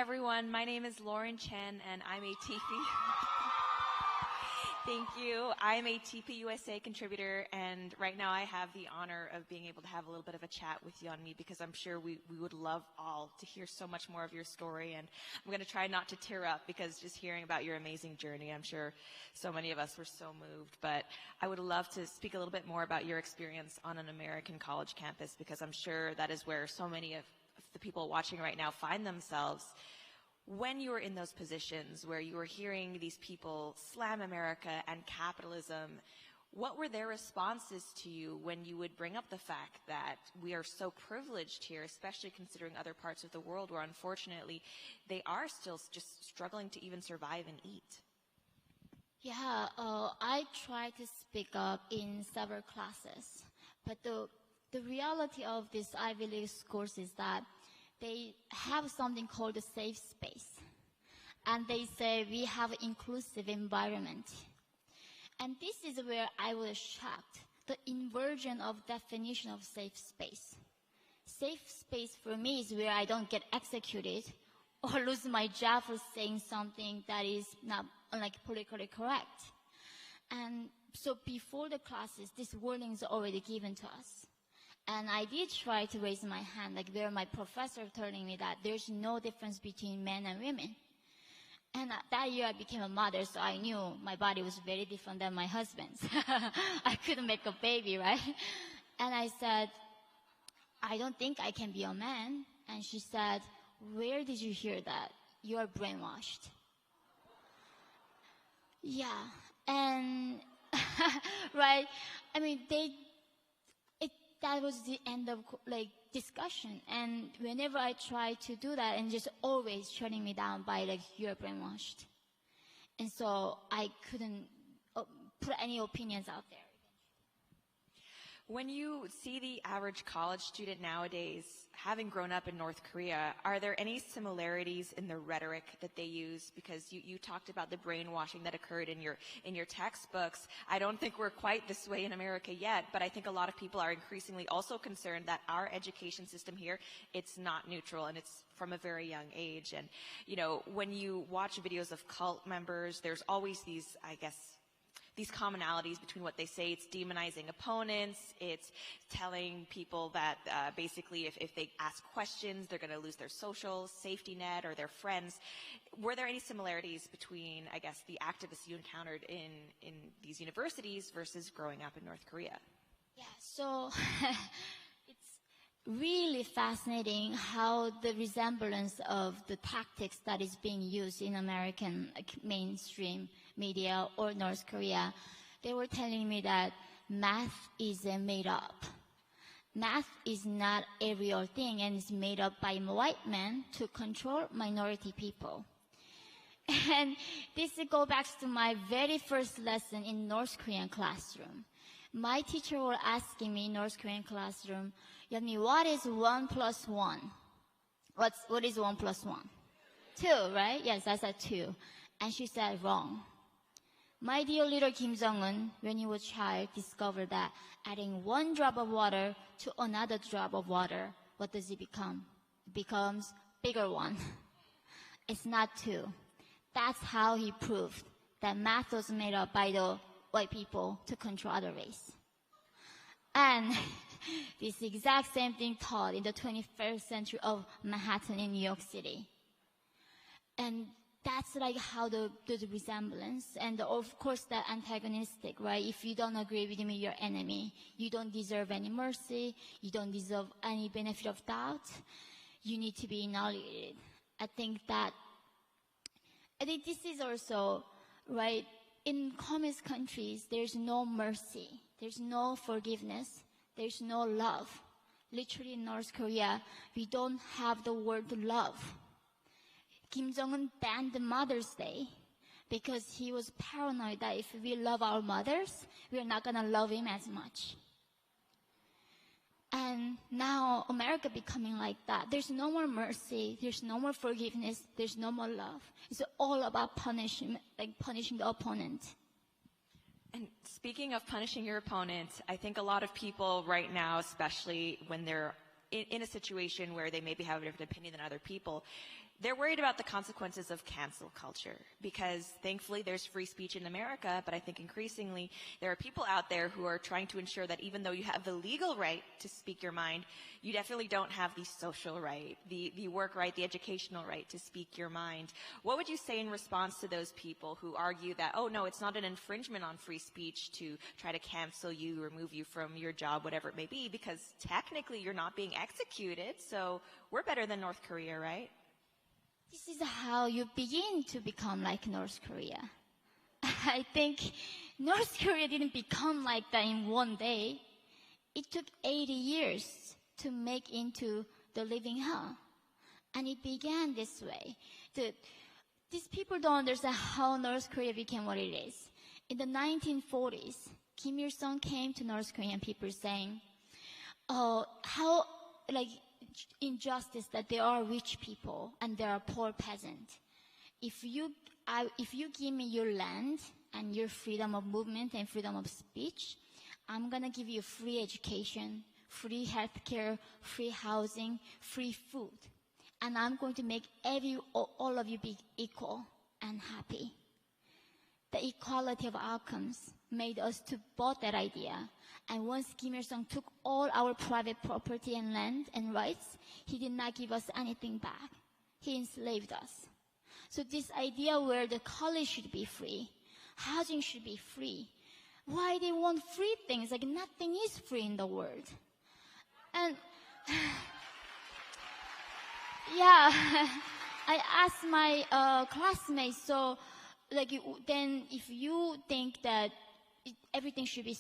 everyone. My name is Lauren Chen, and I'm a TP. Thank you. I'm a TP USA contributor, and right now I have the honor of being able to have a little bit of a chat with Yeonmi because I'm sure we would love all to hear so much more of your story. And I'm going to try not to tear up because just hearing about your amazing journey, I'm sure so many of us were so moved. But I would love to speak a little bit more about your experience on an American college campus because I'm sure that is where so many of the people watching right now find themselves. When you were in those positions where you were hearing these people slam America and capitalism, what were their responses to you when you would bring up the fact that we are so privileged here, especially considering other parts of the world where unfortunately they are still just struggling to even survive and eat? Yeah, I try to speak up in several classes, but the reality of this Ivy League schools is that they have something called a safe space. And they say we have an inclusive environment. And this is where I was shocked, the inversion of definition of safe space. Safe space for me is where I don't get executed or lose my job for saying something that is not politically correct. And so before the classes, these warnings are already given to us. And I did try to raise my hand, like where my professor telling me that there's no difference between men and women. And that year I became a mother, so I knew my body was very different than my husband's. I couldn't make a baby, right? And I said, I don't think I can be a man. And she said, where did you hear that? You are brainwashed. Yeah, and right, I mean, that was the end of discussion. And whenever I try to do that, and just always shutting me down by you're brainwashed. And so I couldn't put any opinions out there. When you see the average college student nowadays, having grown up in North Korea, are there any similarities in the rhetoric that they use? Because you talked about the brainwashing that occurred in your textbooks. I don't think we're quite this way in America yet, but I think a lot of people are increasingly also concerned that our education system here, it's not neutral and it's from a very young age. And, you know, when you watch videos of cult members, there's always these, I guess, these commonalities between what they say. It's demonizing opponents. It's telling people that basically if they ask questions, they're going to lose their social safety net or their friends. Were there any similarities between, I guess, the activists you encountered in these universities versus growing up in North Korea? Yeah, so it's really fascinating how the resemblance of the tactics that is being used in American mainstream media or North Korea. They were telling me that math is made up. Math is not a real thing and it's made up by white men to control minority people. And this goes back to my very first lesson in North Korean classroom. My teacher was asking me in North Korean classroom, Yeonmi, what is 1 plus 1? What is 1 plus 1? 2, right? Yes, I said 2. And she said, wrong. My dear little Kim Jong-un, when he was a child, discovered that adding 1 drop of water to another drop of water, what does it become? It becomes bigger one. It's not 2. That's how he proved that math was made up by the white people to control other race. And this exact same thing taught in the 21st century of Manhattan in New York City. And that's how the resemblance, and of course the antagonistic, right? If you don't agree with me, you're enemy. You don't deserve any mercy. You don't deserve any benefit of doubt. You need to be annihilated. I think this is also, right, in communist countries, there's no mercy. There's no forgiveness. There's no love. Literally in North Korea, we don't have the word love. Kim Jong-un banned Mother's Day because he was paranoid that if we love our mothers, we're not going to love him as much. And now America becoming like that. There's no more mercy. There's no more forgiveness. There's no more love. It's all about punishing the opponent. And speaking of punishing your opponent, I think a lot of people right now, especially when they're in a situation where they maybe have a different opinion than other people, They're worried about the consequences of cancel culture because thankfully there's free speech in America, but I think increasingly there are people out there who are trying to ensure that even though you have the legal right to speak your mind, you definitely don't have the social right, the work right, the educational right to speak your mind. What would you say in response to those people who argue that, oh no, it's not an infringement on free speech to try to cancel you, remove you from your job, whatever it may be, because technically you're not being executed, so we're better than North Korea, right? This is how you begin to become like North Korea. I think North Korea didn't become like that in one day. It took 80 years to make into the living hell. And it began this way. These people don't understand how North Korea became what it is. In the 1940s, Kim Il-sung came to North Korean people saying, oh, how, like, injustice that there are rich people and there are poor peasants. If you give me your land and your freedom of movement and freedom of speech, I'm gonna give you free education, free healthcare, free housing, free food, and I'm going to make all of you be equal and happy. The equality of outcomes made us to bought that idea. And once Kim Il-sung took all our private property and land and rights, he did not give us anything back. He enslaved us. So this idea where the college should be free, housing should be free, why they want free things? Like nothing is free in the world. And yeah, I asked my classmates, so like then if you think that everything should be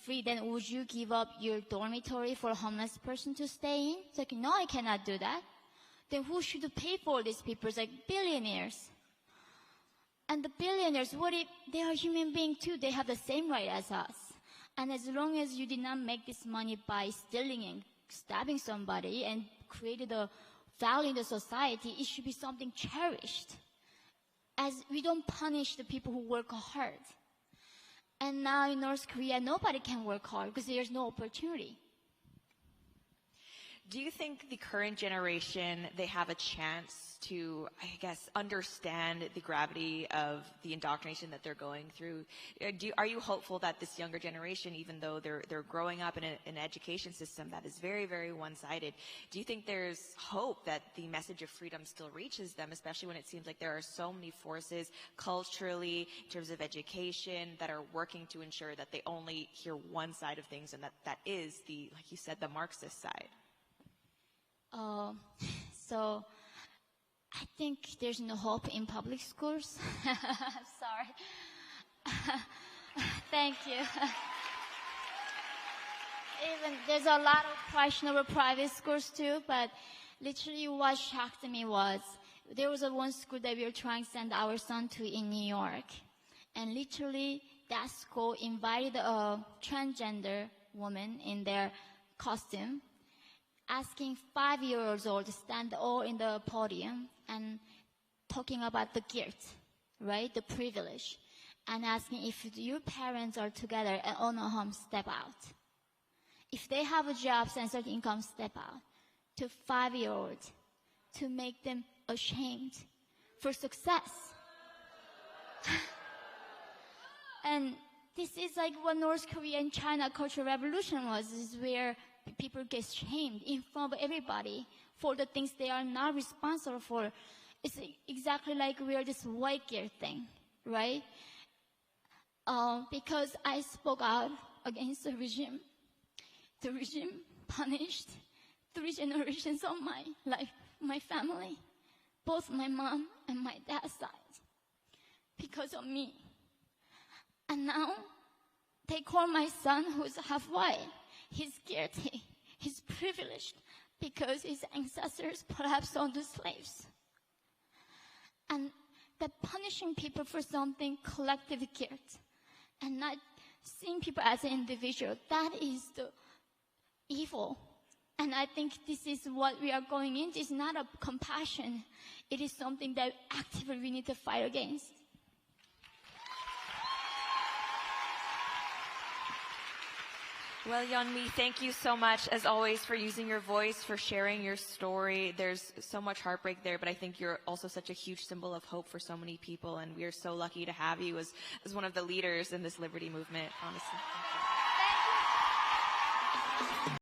free, then would you give up your dormitory for a homeless person to stay in? It's like, no, I cannot do that. Then who should pay for these people? It's like billionaires. And the billionaires, what if they are human beings too? They have the same right as us. And as long as you did not make this money by stealing and stabbing somebody and created a value in the society, it should be something cherished. As we don't punish the people who work hard. And now in North Korea, nobody can work hard because there's no opportunity. Do you think the current generation, they have a chance to, I guess, understand the gravity of the indoctrination that they're going through? Are you hopeful that this younger generation, even though they're growing up in an education system that is very, very one-sided, do you think there's hope that the message of freedom still reaches them, especially when it seems like there are so many forces culturally, in terms of education, that are working to ensure that they only hear one side of things, and that is the, like you said, the Marxist side? So I think there's no hope in public schools. Sorry. Thank you. Even there's a lot of questionable private schools too, but literally what shocked me was there was one school that we were trying to send our son to in New York. And literally that school invited a transgender woman in their costume, asking 5-year-olds to stand all in the podium and talking about the guilt, right, the privilege, and asking if your parents are together and own a home, step out. If they have a job and certain income, step out. To 5-year-olds, to make them ashamed for success. And this is like what North Korea and China Cultural Revolution was, is where people get shamed in front of everybody for the things they are not responsible for. It's exactly like we're this white guilt thing, right? Because I spoke out against the regime punished 3 generations of my life, my family, both my mom and my dad's side, because of me. And now they call my son, who's half white, he's guilty, he's privileged because his ancestors perhaps owned the slaves. And that punishing people for something, collective guilt, and not seeing people as an individual, that is the evil. And I think this is what we are going into. It's not a compassion. It is something that actively we need to fight against. Well, Yeonmi, thank you so much, as always, for using your voice, for sharing your story. There's so much heartbreak there, but I think you're also such a huge symbol of hope for so many people, and we are so lucky to have you as one of the leaders in this liberty movement, honestly. Thank you.